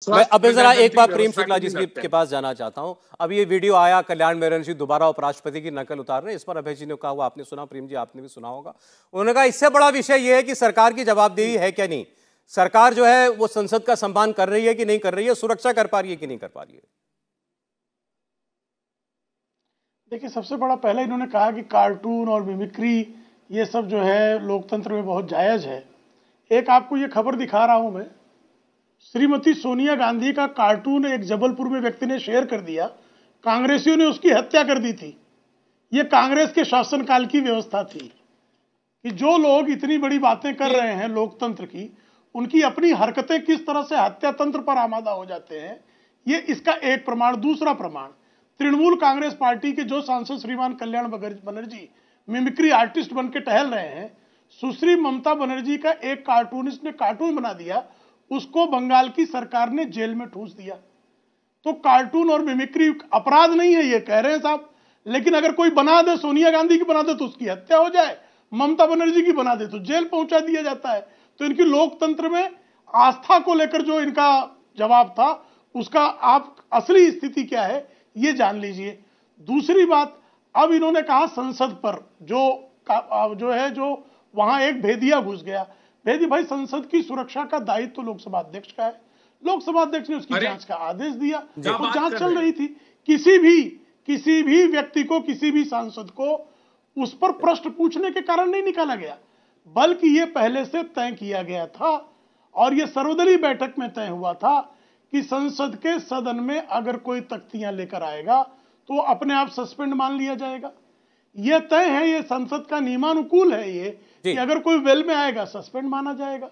मैं अब जरा एक बार प्रेम शुक्ला जी के पास जाना चाहता हूं। अब ये वीडियो आया, कल्याण बनर्जी दोबारा उपराष्ट्रपति की नकल उतार रहे हैं। इस पर अभय जी ने कहा हुआ आपने सुना, प्रेम जी आपने भी सुना होगा। उन्होंने कहा इससे बड़ा विषय यह है कि सरकार की जवाबदेही है क्या नहीं, सरकार जो है वो संसद का सम्मान कर रही है कि नहीं कर रही है, सुरक्षा कर पा रही है कि नहीं कर पा रही है। देखिए, सबसे बड़ा पहले इन्होंने कहा कि कार्टून और मिमिक्री ये सब जो है लोकतंत्र में बहुत जायज़ है। एक आपको ये खबर दिखा रहा हूं मैं, श्रीमती सोनिया गांधी का कार्टून एक जबलपुर में व्यक्ति ने शेयर कर दिया, कांग्रेसियों ने उसकी हत्या कर दी थी। ये कांग्रेस के शासनकाल की व्यवस्था थी कि जो लोग इतनी बड़ी बातें कर रहे हैं लोकतंत्र की, उनकी अपनी हरकतें किस तरह से हत्या तंत्र पर आमादा हो जाते हैं, ये इसका एक प्रमाण। दूसरा प्रमाण, तृणमूल कांग्रेस पार्टी के जो सांसद श्रीमान कल्याण बनर्जी मिमिक्री आर्टिस्ट बन के टहल रहे हैं, सुश्री ममता बनर्जी का एक कार्टूनिस्ट ने कार्टून बना दिया, उसको बंगाल की सरकार ने जेल में ठूस दिया। तो कार्टून और मिमिक्री अपराध नहीं है ये कह रहे हैं साहब, लेकिन अगर कोई बना दे, सोनिया गांधी की बना दे तो उसकी हत्या हो जाए, ममता बनर्जी की बना दे तो जेल पहुंचा दिया जाता है। तो इनकी लोकतंत्र में आस्था को लेकर जो इनका जवाब था, उसका आप असली स्थिति क्या है ये जान लीजिए। दूसरी बात, अब इन्होंने कहा संसद पर जो वहां एक भेदिया घुस गया। भेदी भाई, संसद की सुरक्षा का दायित्व तो लोकसभा अध्यक्ष का है। लोकसभा अध्यक्ष ने उसकी जांच का आदेश दिया, वो जांच चल रही थी। किसी भी व्यक्ति को, किसी भी सांसद को उस पर प्रश्न पूछने के कारण नहीं निकाला गया, बल्कि ये पहले से तय किया गया था और ये सर्वदलीय बैठक में तय हुआ था कि संसद के सदन में अगर कोई तख्तियां लेकर आएगा तो अपने आप सस्पेंड मान लिया जाएगा। यह तय है, ये संसद का नियमानुकूल है ये कि अगर कोई वेल में आएगा सस्पेंड माना जाएगा,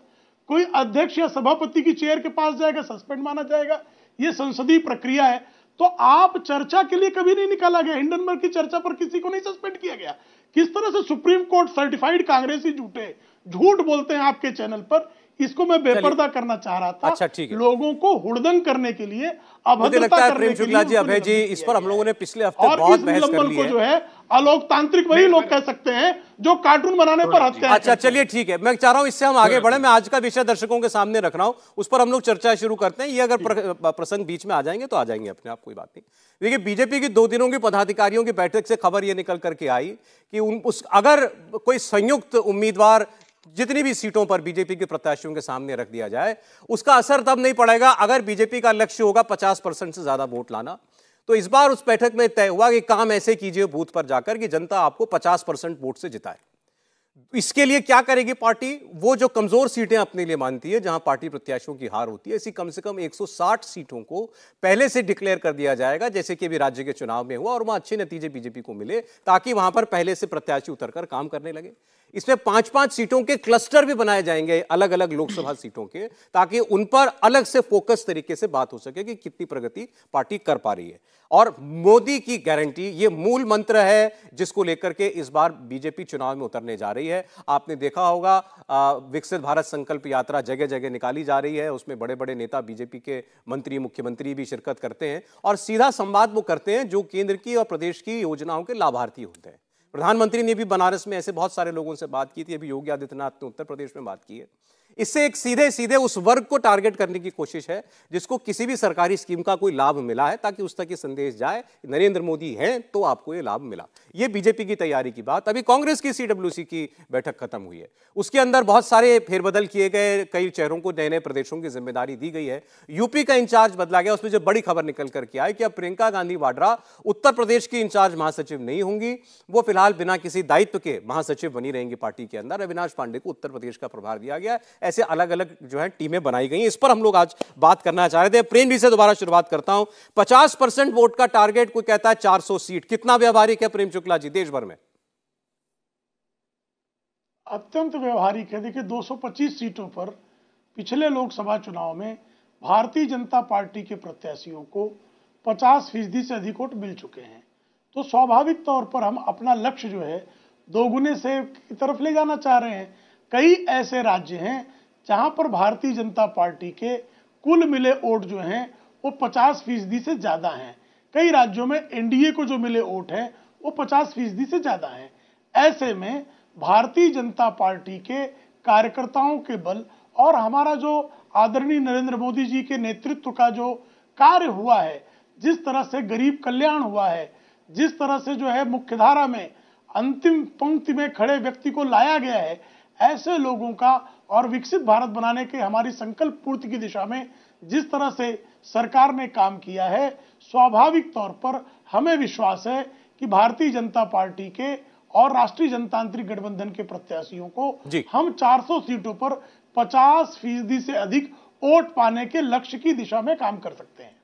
कोई अध्यक्ष या सभापति की चेयर के पास जाएगा सस्पेंड माना जाएगा। ये संसदीय प्रक्रिया है। तो आप चर्चा के लिए कभी नहीं निकाला गया, हिंडनबर्ग की चर्चा पर किसी को नहीं सस्पेंड किया गया। किस तरह से सुप्रीम कोर्ट सर्टिफाइड कांग्रेसी झूठ बोलते हैं आपके चैनल पर, इसको मैं बेपर्दा करना चाह रहा था। अच्छा, ठीक है। लोगों को हुड़दंग करने के लिए, अभद्रता करने प्रेम शुक्ला जी, अभय जी, इस पर हम लोगों ने पिछले हफ्ते बहुत बहस कर ली है। जो है अलोकतांत्रिक वही लोग कह सकते हैं जो कार्टून बनाने पर हत्या। अच्छा चलिए ठीक है, मैं चाह रहा हूं इससे हम आगे बढ़े। मैं आज का विषय दर्शकों के सामने रख रहा हूं, उस पर हम लोग चर्चा शुरू करते हैं। ये अगर प्रसंग बीच में आ जाएंगे तो आ जाएंगे अपने आप, कोई बात नहीं। देखिए, बीजेपी की 2 दिनों की पदाधिकारियों की बैठक से खबर यह निकल करके आई कि अगर कोई संयुक्त उम्मीदवार जितनी भी सीटों पर बीजेपी के प्रत्याशियों के सामने रख दिया जाए, उसका असर तब नहीं पड़ेगा अगर बीजेपी का लक्ष्य होगा 50% से ज्यादा वोट लाना। तो इस बार उस बैठक में तय हुआ कि काम ऐसे कीजिए बूथ पर जाकर कि जनता आपको 50% वोट से जिताए। इसके लिए क्या करेगी पार्टी? वो जो कमजोर सीटें अपने लिए मानती है, जहां पार्टी प्रत्याशियों की हार होती है, ऐसी कम से कम 160 सीटों को पहले से डिक्लेयर कर दिया जाएगा, जैसे कि अभी राज्य के चुनाव में हुआ, और वहां अच्छे नतीजे बीजेपी को मिले, ताकि वहां पर पहले से प्रत्याशी उतरकर काम करने लगे। इसमें 5-5 सीटों के क्लस्टर भी बनाए जाएंगे, अलग अलग लोकसभा सीटों के, ताकि उन पर अलग से फोकस तरीके से बात हो सके कि कितनी प्रगति पार्टी कर पा रही है। और मोदी की गारंटी, ये मूल मंत्र है जिसको लेकर के इस बार बीजेपी चुनाव में उतरने जा रही है। आपने देखा होगा विकसित भारत संकल्प यात्रा जगह जगह निकाली जा रही है, उसमें बड़े बड़े नेता बीजेपी के मंत्री, मुख्यमंत्री भी शिरकत करते हैं और सीधा संवाद वो करते हैं जो केंद्र की और प्रदेश की योजनाओं के लाभार्थी होते हैं। प्रधानमंत्री ने भी बनारस में ऐसे बहुत सारे लोगों से बात की थी, अभी योगी आदित्यनाथ ने उत्तर प्रदेश में बात की है। इससे एक सीधे सीधे उस वर्ग को टारगेट करने की कोशिश है जिसको किसी भी सरकारी स्कीम का कोई लाभ मिला है, ताकि उस तक ये संदेश जाए नरेंद्र मोदी हैं तो आपको ये लाभ मिला। ये बीजेपी की तैयारी की बात। अभी कांग्रेस की सीडब्ल्यूसी की बैठक खत्म हुई है, उसके अंदर बहुत सारे फेरबदल किए गए, कई चेहरों को नए नए प्रदेशों की जिम्मेदारी दी गई है। यूपी का इंचार्ज बदला गया, उसमें जो बड़ी खबर निकल करके आई कि अब प्रियंका गांधी वाड्रा उत्तर प्रदेश की इंचार्ज महासचिव नहीं होंगी, वो फिलहाल बिना किसी दायित्व के महासचिव बनी रहेंगी पार्टी के अंदर। अविनाश पांडे को उत्तर प्रदेश का प्रभार दिया गया। ऐसे अलग अलग जो है टीमें बनाई गई। इस पर हम लोग आज बात करना चाह रहे थे। प्रेम जी से दोबारा शुरुआत करता हूं। 50% वोट का टारगेट, कोई कहता है 400 सीट, कितना व्यवहारिक है प्रेम शुक्ला जी देश भर में? अत्यंत व्यवहारिक है। देखिए, 225 सीटों पर पिछले लोकसभा चुनाव में भारतीय जनता पार्टी के प्रत्याशियों को 50% से अधिक वोट मिल चुके हैं। तो स्वाभाविक तौर पर हम अपना लक्ष्य जो है दोगुने से की तरफ ले जाना चाह रहे हैं। कई ऐसे राज्य हैं जहां पर भारतीय जनता पार्टी के कुल मिले वोट जो हैं वो 50% से ज्यादा हैं। कई राज्यों में एनडीए को जो मिले वोट हैं वो 50% से ज्यादा हैं। ऐसे में भारतीय जनता पार्टी के कार्यकर्ताओं के बल और हमारा जो आदरणीय नरेंद्र मोदी जी के नेतृत्व का जो कार्य हुआ है, जिस तरह से गरीब कल्याण हुआ है, जिस तरह से जो है मुख्यधारा में अंतिम पंक्ति में खड़े व्यक्ति को लाया गया है, ऐसे लोगों का और विकसित भारत बनाने के हमारी संकल्प पूर्ति की दिशा में जिस तरह से सरकार ने काम किया है, स्वाभाविक तौर पर हमें विश्वास है कि भारतीय जनता पार्टी के और राष्ट्रीय जनतांत्रिक गठबंधन के प्रत्याशियों को हम 400 सीटों पर 50% से अधिक वोट पाने के लक्ष्य की दिशा में काम कर सकते हैं।